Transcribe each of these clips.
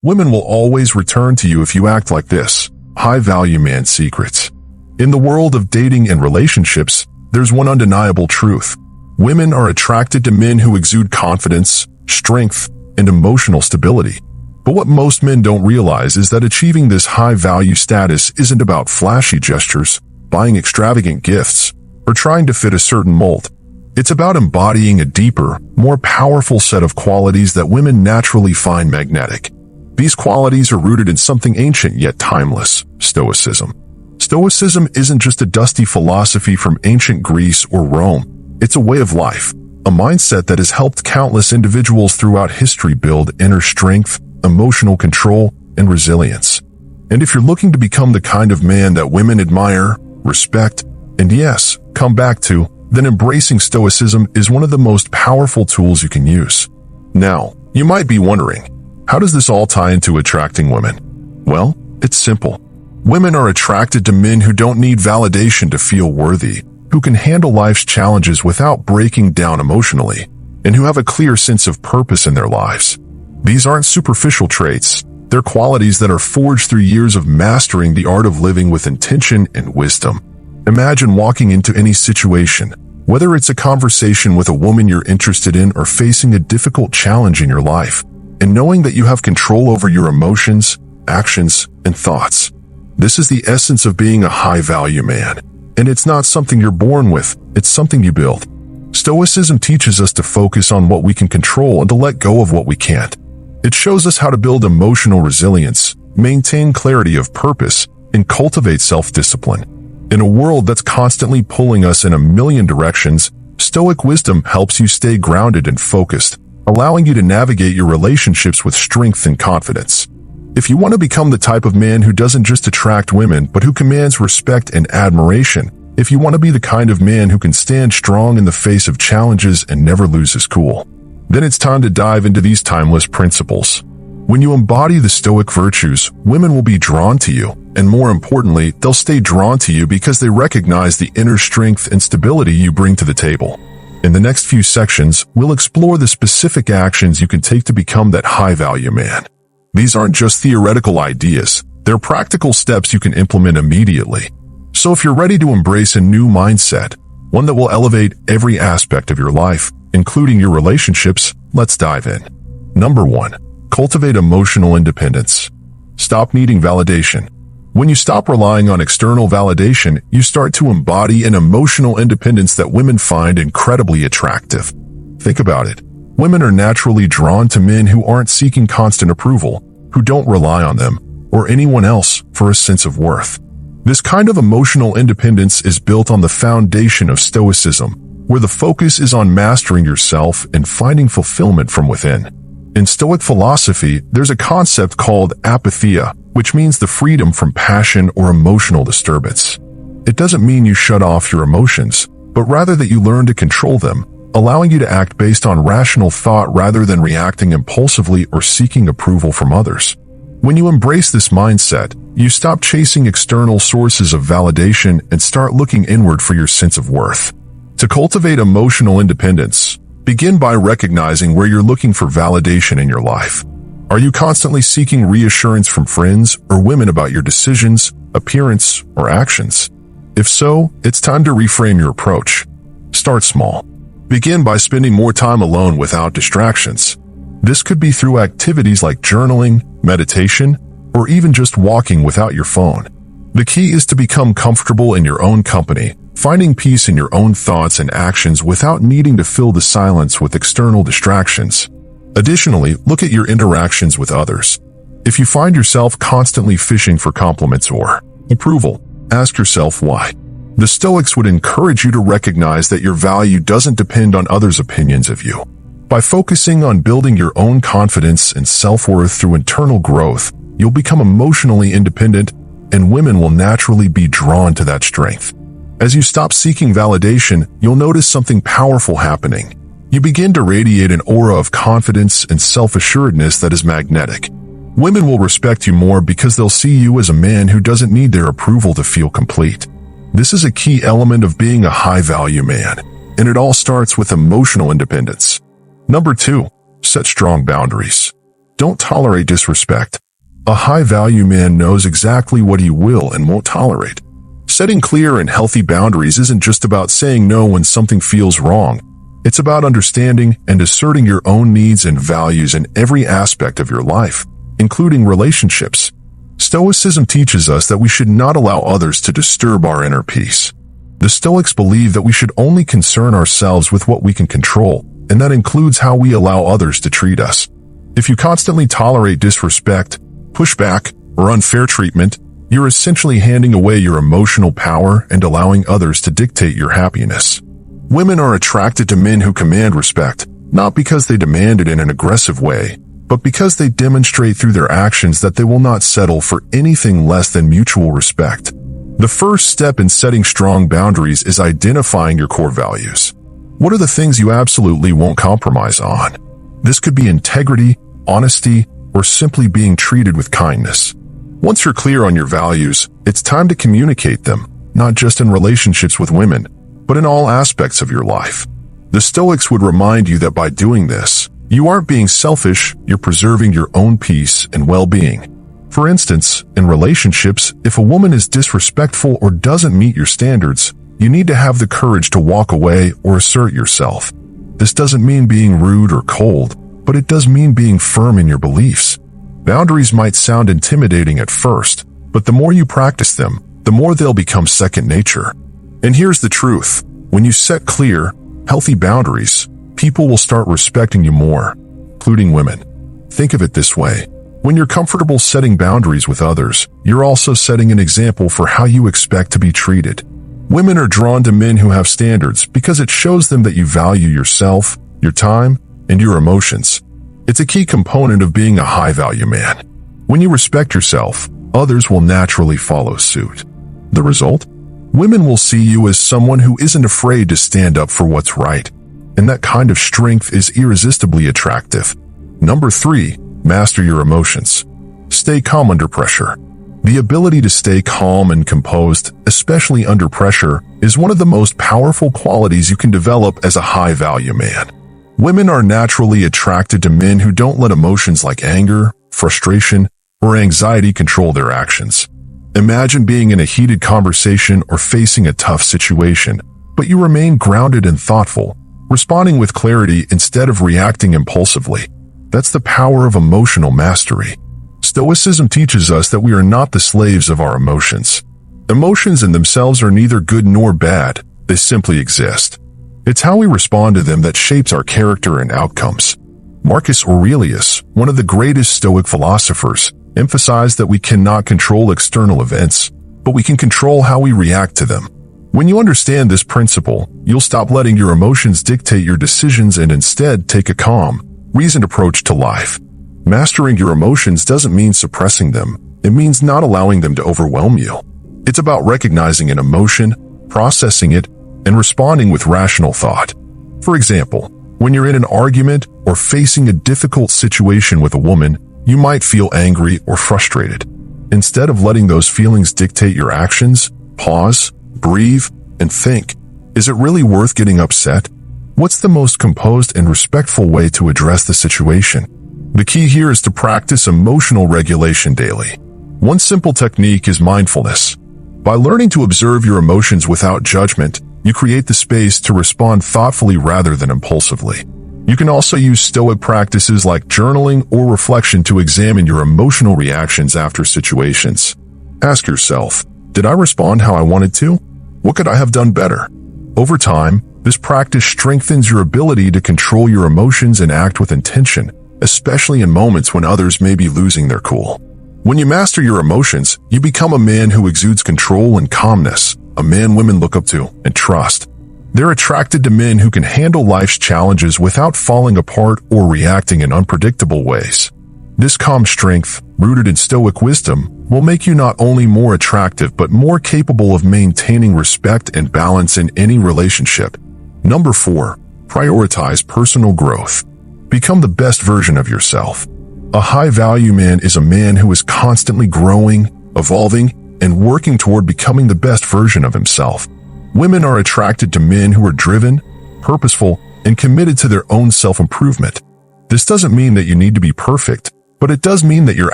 Women will always return to you if you act like this. High-value man secrets. In the world of dating and relationships, there's one undeniable truth. Women are attracted to men who exude confidence, strength, and emotional stability. But what most men don't realize is that achieving this high-value status isn't about flashy gestures, buying extravagant gifts, or trying to fit a certain mold. It's about embodying a deeper, more powerful set of qualities that women naturally find magnetic. These qualities are rooted in something ancient yet timeless: Stoicism. Stoicism isn't just a dusty philosophy from ancient Greece or Rome. It's a way of life, a mindset that has helped countless individuals throughout history build inner strength, emotional control, and resilience. And if you're looking to become the kind of man that women admire, respect, and yes, come back to, then embracing Stoicism is one of the most powerful tools you can use. Now, you might be wondering, how does this all tie into attracting women? Well, it's simple. Women are attracted to men who don't need validation to feel worthy, who can handle life's challenges without breaking down emotionally, and who have a clear sense of purpose in their lives. These aren't superficial traits. They're qualities that are forged through years of mastering the art of living with intention and wisdom. Imagine walking into any situation, whether it's a conversation with a woman you're interested in or facing a difficult challenge in your life, and knowing that you have control over your emotions, actions, and thoughts. This is the essence of being a high-value man. And it's not something you're born with, it's something you build. Stoicism teaches us to focus on what we can control and to let go of what we can't. It shows us how to build emotional resilience, maintain clarity of purpose, and cultivate self-discipline. In a world that's constantly pulling us in a million directions, Stoic wisdom helps you stay grounded and focused, allowing you to navigate your relationships with strength and confidence. If you want to become the type of man who doesn't just attract women, but who commands respect and admiration, if you want to be the kind of man who can stand strong in the face of challenges and never lose his cool, then it's time to dive into these timeless principles. When you embody the Stoic virtues, women will be drawn to you, and more importantly, they'll stay drawn to you because they recognize the inner strength and stability you bring to the table. In the next few sections, we'll explore the specific actions you can take to become that high-value man. These aren't just theoretical ideas, they're practical steps you can implement immediately. So if you're ready to embrace a new mindset, one that will elevate every aspect of your life, including your relationships, let's dive in. Number 1. Cultivate emotional independence. Stop needing validation. When you stop relying on external validation, you start to embody an emotional independence that women find incredibly attractive. Think about it. Women are naturally drawn to men who aren't seeking constant approval, who don't rely on them or anyone else for a sense of worth. This kind of emotional independence is built on the foundation of Stoicism, where the focus is on mastering yourself and finding fulfillment from within. In Stoic philosophy, there's a concept called apatheia, which means the freedom from passion or emotional disturbance. It doesn't mean you shut off your emotions, but rather that you learn to control them, allowing you to act based on rational thought rather than reacting impulsively or seeking approval from others. When you embrace this mindset, you stop chasing external sources of validation and start looking inward for your sense of worth. To cultivate emotional independence, begin by recognizing where you're looking for validation in your life. Are you constantly seeking reassurance from friends or women about your decisions, appearance, or actions? If so, it's time to reframe your approach. Start small. Begin by spending more time alone without distractions. This could be through activities like journaling, meditation, or even just walking without your phone. The key is to become comfortable in your own company, finding peace in your own thoughts and actions without needing to fill the silence with external distractions. Additionally, look at your interactions with others. If you find yourself constantly fishing for compliments or approval, ask yourself why. The Stoics would encourage you to recognize that your value doesn't depend on others' opinions of you. By focusing on building your own confidence and self-worth through internal growth, you'll become emotionally independent, and women will naturally be drawn to that strength. As you stop seeking validation, you'll notice something powerful happening. You begin to radiate an aura of confidence and self-assuredness that is magnetic. Women will respect you more because they'll see you as a man who doesn't need their approval to feel complete. This is a key element of being a high-value man, and it all starts with emotional independence. Number 2, set strong boundaries. don't tolerate disrespect. A high-value man knows exactly what he will and won't tolerate. Setting clear and healthy boundaries isn't just about saying no when something feels wrong. It's about understanding and asserting your own needs and values in every aspect of your life, including relationships. Stoicism teaches us that we should not allow others to disturb our inner peace. The Stoics believe that we should only concern ourselves with what we can control, and that includes how we allow others to treat us. If you constantly tolerate disrespect, pushback, or unfair treatment, you're essentially handing away your emotional power and allowing others to dictate your happiness. Women are attracted to men who command respect, not because they demand it in an aggressive way, but because they demonstrate through their actions that they will not settle for anything less than mutual respect. The first step in setting strong boundaries is identifying your core values. What are the things you absolutely won't compromise on? This could be integrity, honesty, or simply being treated with kindness. Once you're clear on your values, it's time to communicate them, not just in relationships with women, but in all aspects of your life. The Stoics would remind you that by doing this, you aren't being selfish, you're preserving your own peace and well-being. For instance, in relationships, if a woman is disrespectful or doesn't meet your standards, you need to have the courage to walk away or assert yourself. This doesn't mean being rude or cold, but it does mean being firm in your beliefs. Boundaries might sound intimidating at first, but the more you practice them, the more they'll become second nature. And here's the truth. When you set clear, healthy boundaries, people will start respecting you more, including women. Think of it this way. When you're comfortable setting boundaries with others, you're also setting an example for how you expect to be treated. Women are drawn to men who have standards because it shows them that you value yourself, your time, and your emotions. It's a key component of being a high-value man. When you respect yourself, others will naturally follow suit. The result? Women will see you as someone who isn't afraid to stand up for what's right, and that kind of strength is irresistibly attractive. Number 3, master your emotions. Stay calm under pressure. The ability to stay calm and composed, especially under pressure, is one of the most powerful qualities you can develop as a high-value man. Women are naturally attracted to men who don't let emotions like anger, frustration, or anxiety control their actions. Imagine being in a heated conversation or facing a tough situation, but you remain grounded and thoughtful, responding with clarity instead of reacting impulsively. That's the power of emotional mastery. Stoicism teaches us that we are not the slaves of our emotions. Emotions in themselves are neither good nor bad, they simply exist. It's how we respond to them that shapes our character and outcomes. Marcus Aurelius, one of the greatest Stoic philosophers, emphasized that we cannot control external events, but we can control how we react to them. When you understand this principle, you'll stop letting your emotions dictate your decisions and instead take a calm, reasoned approach to life. Mastering your emotions doesn't mean suppressing them. It means not allowing them to overwhelm you. It's about recognizing an emotion, processing it, and responding with rational thought. For example, when you're in an argument or facing a difficult situation with a woman, you might feel angry or frustrated. Instead of letting those feelings dictate your actions, pause, breathe, and think, is it really worth getting upset? What's the most composed and respectful way to address the situation? The key here is to practice emotional regulation daily. One simple technique is mindfulness. By learning to observe your emotions without judgment, you create the space to respond thoughtfully rather than impulsively. You can also use Stoic practices like journaling or reflection to examine your emotional reactions after situations. Ask yourself, did I respond how I wanted to? What could I have done better? Over time, this practice strengthens your ability to control your emotions and act with intention, especially in moments when others may be losing their cool. When you master your emotions, you become a man who exudes control and calmness, a man women look up to and trust. They're attracted to men who can handle life's challenges without falling apart or reacting in unpredictable ways. This calm strength, rooted in Stoic wisdom, will make you not only more attractive but more capable of maintaining respect and balance in any relationship. Number 4, prioritize personal growth. Become the best version of yourself. A high-value man is a man who is constantly growing, evolving, and working toward becoming the best version of himself. Women are attracted to men who are driven, purposeful, and committed to their own self-improvement. This doesn't mean that you need to be perfect. but it does mean that you're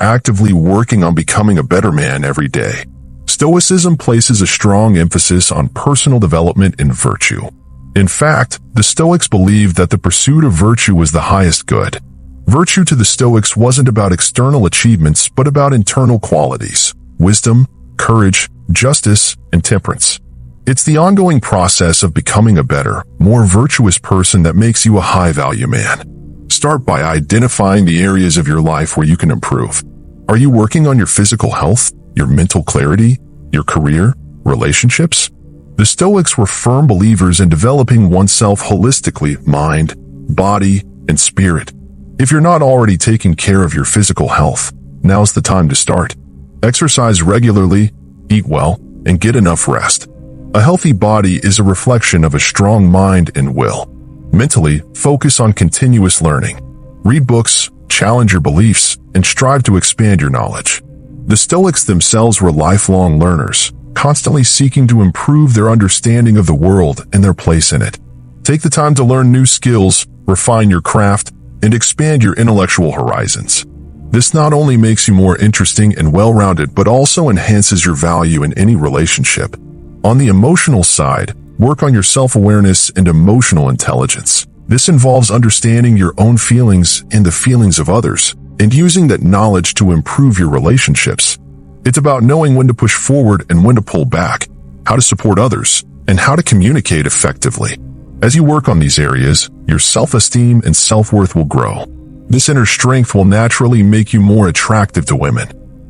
actively working on becoming a better man every day. Stoicism places a strong emphasis on personal development and virtue. In fact, the Stoics believed that the pursuit of virtue was the highest good. Virtue to the Stoics wasn't about external achievements, but about internal qualities: wisdom, courage, justice, and temperance. It's the ongoing process of becoming a better, more virtuous person that makes you a high-value man. Start by identifying the areas of your life where you can improve. Are you working on your physical health, your mental clarity, your career, relationships? The Stoics were firm believers in developing oneself holistically: mind, body, and spirit. If you're not already taking care of your physical health, now's the time to start. Exercise regularly, eat well, and get enough rest. A healthy body is a reflection of a strong mind and will. Mentally, focus on continuous learning. Read books, challenge your beliefs, and strive to expand your knowledge. The Stoics themselves were lifelong learners, constantly seeking to improve their understanding of the world and their place in it. Take the time to learn new skills, refine your craft, and expand your intellectual horizons. This not only makes you more interesting and well-rounded, but also enhances your value in any relationship. On the emotional side, work on your self-awareness and emotional intelligence. This involves understanding your own feelings and the feelings of others, and using that knowledge to improve your relationships. It's about knowing when to push forward and when to pull back, how to support others, and how to communicate effectively. As you work on these areas, your self-esteem and self-worth will grow. This inner strength will naturally make you more attractive to women.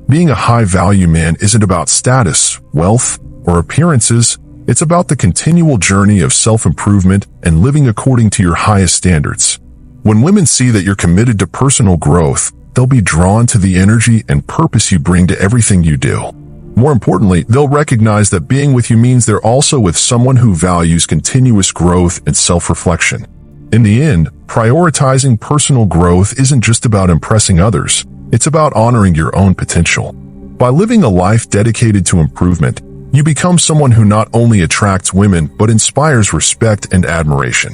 Being a high-value man isn't about status, wealth, or appearances. It's about the continual journey of self-improvement and living according to your highest standards. When women see that you're committed to personal growth, they'll be drawn to the energy and purpose you bring to everything you do. More importantly, they'll recognize that being with you means they're also with someone who values continuous growth and self-reflection. In the end, prioritizing personal growth isn't just about impressing others. It's about honoring your own potential. By living a life dedicated to improvement, you become someone who not only attracts women, but inspires respect and admiration.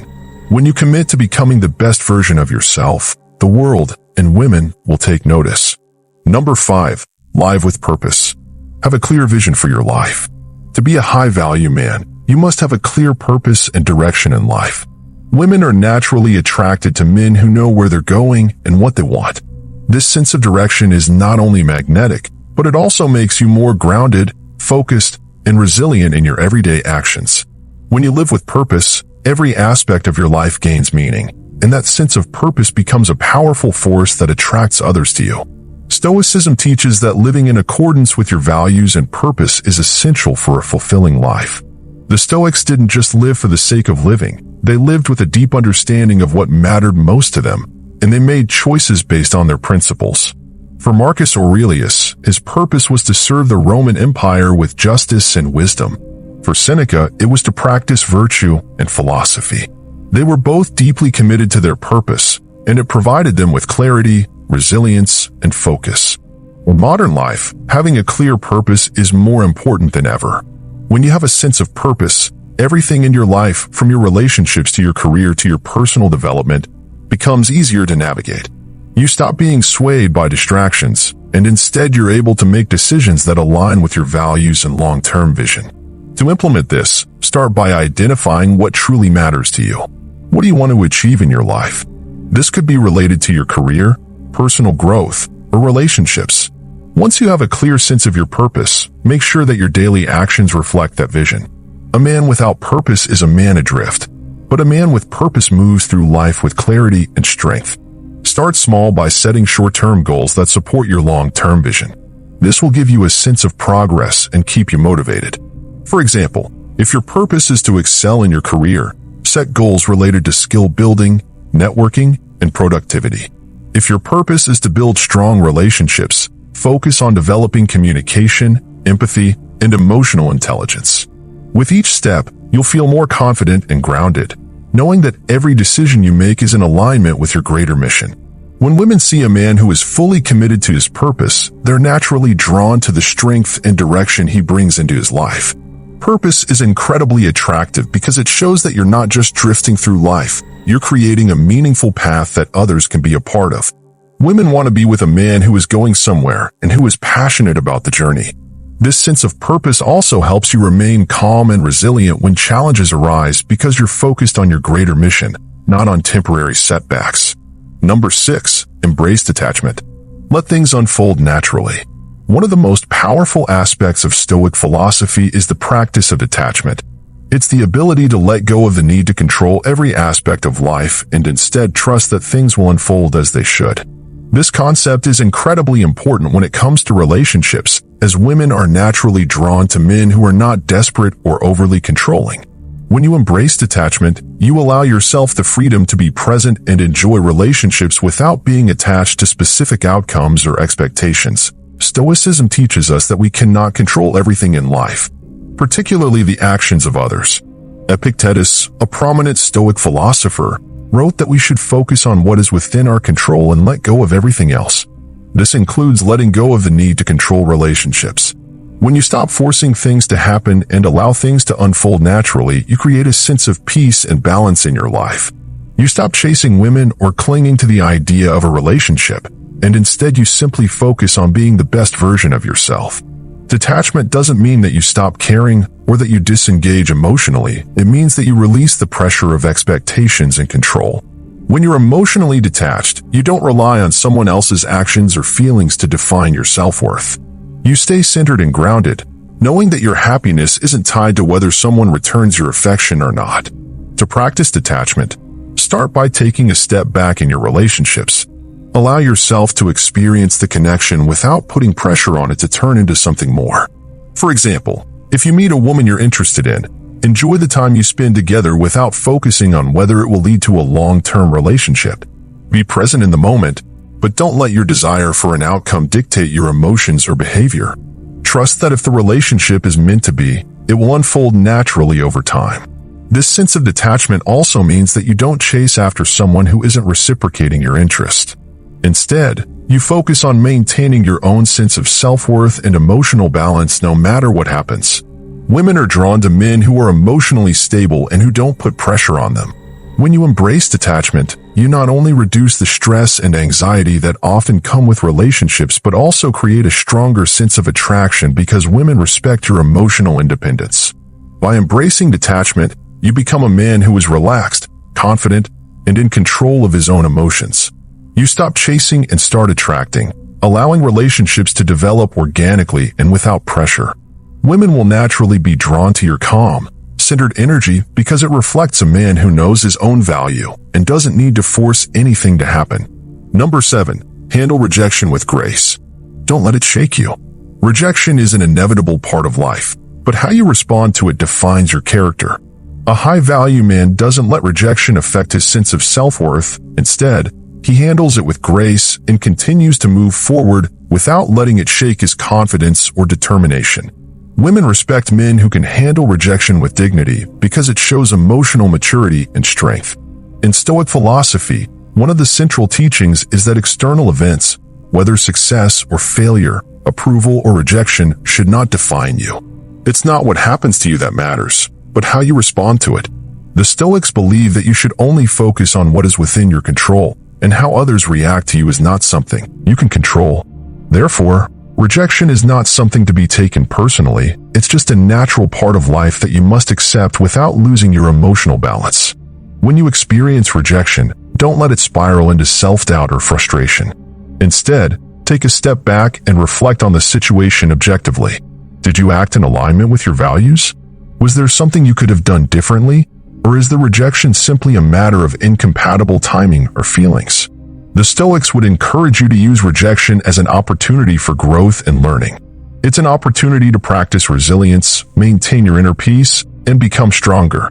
When you commit to becoming the best version of yourself, the world and women will take notice. Number 5. Live with purpose. Have a clear vision for your life. To be a high-value man, you must have a clear purpose and direction in life. Women are naturally attracted to men who know where they're going and what they want. This sense of direction is not only magnetic, but it also makes you more grounded, focused, and resilient in your everyday actions. When you live with purpose, every aspect of your life gains meaning, and that sense of purpose becomes a powerful force that attracts others to you. Stoicism teaches that living in accordance with your values and purpose is essential for a fulfilling life. The Stoics didn't just live for the sake of living. They lived with a deep understanding of what mattered most to them, and they made choices based on their principles. For Marcus Aurelius, his purpose was to serve the Roman Empire with justice and wisdom. For Seneca, it was to practice virtue and philosophy. They were both deeply committed to their purpose, and it provided them with clarity, resilience, and focus. In modern life, having a clear purpose is more important than ever. When you have a sense of purpose, everything in your life, from your relationships to your career to your personal development, becomes easier to navigate. You stop being swayed by distractions, and instead you're able to make decisions that align with your values and long-term vision. To implement this, start by identifying what truly matters to you. What do you want to achieve in your life? This could be related to your career, personal growth, or relationships. Once you have a clear sense of your purpose, make sure that your daily actions reflect that vision. A man without purpose is a man adrift, but a man with purpose moves through life with clarity and strength. Start small by setting short-term goals that support your long-term vision. This will give you a sense of progress and keep you motivated. For example, if your purpose is to excel in your career, set goals related to skill building, networking, and productivity. If your purpose is to build strong relationships, focus on developing communication, empathy, and emotional intelligence. With each step, you'll feel more confident and grounded, knowing that every decision you make is in alignment with your greater mission. When women see a man who is fully committed to his purpose, they're naturally drawn to the strength and direction he brings into his life. Purpose is incredibly attractive because it shows that you're not just drifting through life, you're creating a meaningful path that others can be a part of. Women want to be with a man who is going somewhere and who is passionate about the journey. This sense of purpose also helps you remain calm and resilient when challenges arise because you're focused on your greater mission, not on temporary setbacks. Number 6, embrace detachment. Let things unfold naturally. One of the most powerful aspects of Stoic philosophy is the practice of detachment. It's the ability to let go of the need to control every aspect of life and instead trust that things will unfold as they should. This concept is incredibly important when it comes to relationships, as women are naturally drawn to men who are not desperate or overly controlling. When you embrace detachment, you allow yourself the freedom to be present and enjoy relationships without being attached to specific outcomes or expectations. Stoicism teaches us that we cannot control everything in life, particularly the actions of others. Epictetus, a prominent Stoic philosopher, wrote that we should focus on what is within our control and let go of everything else. This includes letting go of the need to control relationships. When you stop forcing things to happen and allow things to unfold naturally, you create a sense of peace and balance in your life. You stop chasing women or clinging to the idea of a relationship, and instead you simply focus on being the best version of yourself. Detachment doesn't mean that you stop caring or that you disengage emotionally. It means that you release the pressure of expectations and control. When you're emotionally detached, you don't rely on someone else's actions or feelings to define your self-worth. You stay centered and grounded, knowing that your happiness isn't tied to whether someone returns your affection or not. To practice detachment, start by taking a step back in your relationships. Allow yourself to experience the connection without putting pressure on it to turn into something more. For example, if you meet a woman you're interested in, enjoy the time you spend together without focusing on whether it will lead to a long-term relationship. Be present in the moment, but don't let your desire for an outcome dictate your emotions or behavior. Trust that if the relationship is meant to be, it will unfold naturally over time. This sense of detachment also means that you don't chase after someone who isn't reciprocating your interest. Instead, you focus on maintaining your own sense of self-worth and emotional balance no matter what happens. Women are drawn to men who are emotionally stable and who don't put pressure on them. When you embrace detachment, you not only reduce the stress and anxiety that often come with relationships, but also create a stronger sense of attraction because women respect your emotional independence. By embracing detachment, you become a man who is relaxed, confident, and in control of his own emotions. You stop chasing and start attracting, allowing relationships to develop organically and without pressure. Women will naturally be drawn to your calm, centered energy because it reflects a man who knows his own value and doesn't need to force anything to happen. Number 7, handle rejection with grace. Don't let it shake you. Rejection is an inevitable part of life, but how you respond to it defines your character. A high-value man doesn't let rejection affect his sense of self-worth. Instead, he handles it with grace and continues to move forward without letting it shake his confidence or determination. Women respect men who can handle rejection with dignity because it shows emotional maturity and strength. In Stoic philosophy, one of the central teachings is that external events, whether success or failure, approval or rejection, should not define you. It's not what happens to you that matters, but how you respond to it. The Stoics believe that you should only focus on what is within your control, and how others react to you is not something you can control. Therefore, rejection is not something to be taken personally. It's just a natural part of life that you must accept without losing your emotional balance. When you experience rejection, don't let it spiral into self-doubt or frustration. Instead, take a step back and reflect on the situation objectively. Did you act in alignment with your values? Was there something you could have done differently? Or is the rejection simply a matter of incompatible timing or feelings? The Stoics would encourage you to use rejection as an opportunity for growth and learning. It's an opportunity to practice resilience, maintain your inner peace, and become stronger.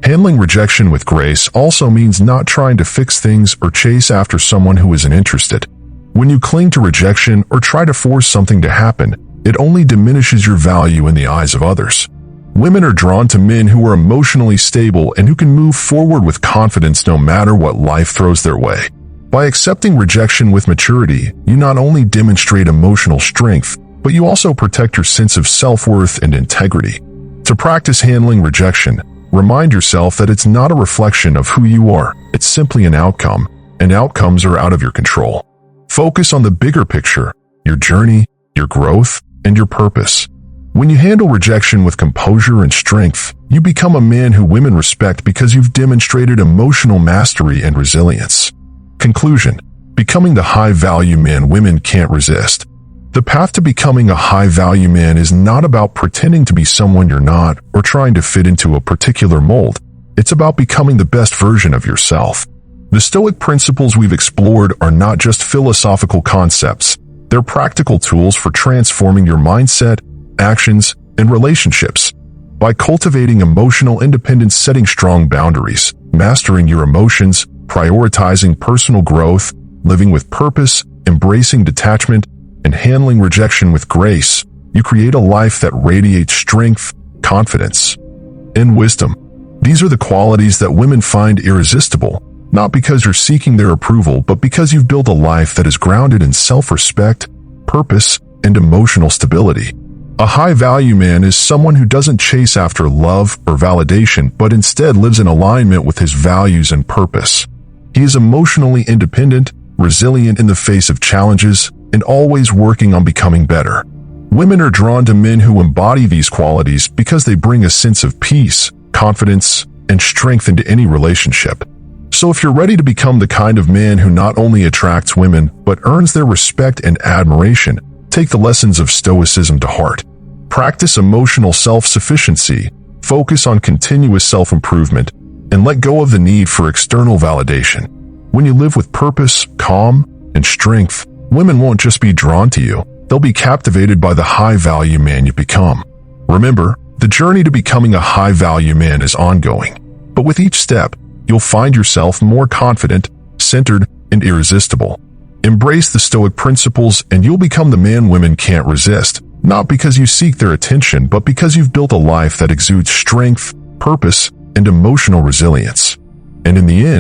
Handling rejection with grace also means not trying to fix things or chase after someone who isn't interested. When you cling to rejection or try to force something to happen, it only diminishes your value in the eyes of others. Women are drawn to men who are emotionally stable and who can move forward with confidence no matter what life throws their way. By accepting rejection with maturity, you not only demonstrate emotional strength, but you also protect your sense of self-worth and integrity. To practice handling rejection, remind yourself that it's not a reflection of who you are, it's simply an outcome, and outcomes are out of your control. Focus on the bigger picture, your journey, your growth, and your purpose. When you handle rejection with composure and strength, you become a man who women respect because you've demonstrated emotional mastery and resilience. Conclusion: becoming the high-value man women can't resist. The path to becoming a high-value man is not about pretending to be someone you're not or trying to fit into a particular mold. It's about becoming the best version of yourself. The Stoic principles we've explored are not just philosophical concepts. They're practical tools for transforming your mindset, actions, and relationships. By cultivating emotional independence, setting strong boundaries, mastering your emotions, prioritizing personal growth, living with purpose, embracing detachment, and handling rejection with grace, you create a life that radiates strength, confidence, and wisdom. These are the qualities that women find irresistible, not because you're seeking their approval, but because you've built a life that is grounded in self-respect, purpose, and emotional stability. A high-value man is someone who doesn't chase after love or validation, but instead lives in alignment with his values and purpose. He is emotionally independent, resilient in the face of challenges, and always working on becoming better. Women are drawn to men who embody these qualities because they bring a sense of peace, confidence, and strength into any relationship. So if you're ready to become the kind of man who not only attracts women, but earns their respect and admiration, take the lessons of Stoicism to heart. Practice emotional self-sufficiency, focus on continuous self-improvement, and let go of the need for external validation. When you live with purpose, calm, and strength, women won't just be drawn to you, they'll be captivated by the high-value man you become. Remember, the journey to becoming a high-value man is ongoing, but with each step, you'll find yourself more confident, centered, and irresistible. Embrace the Stoic principles and you'll become the man women can't resist, not because you seek their attention, but because you've built a life that exudes strength, purpose, and emotional resilience. And in the end,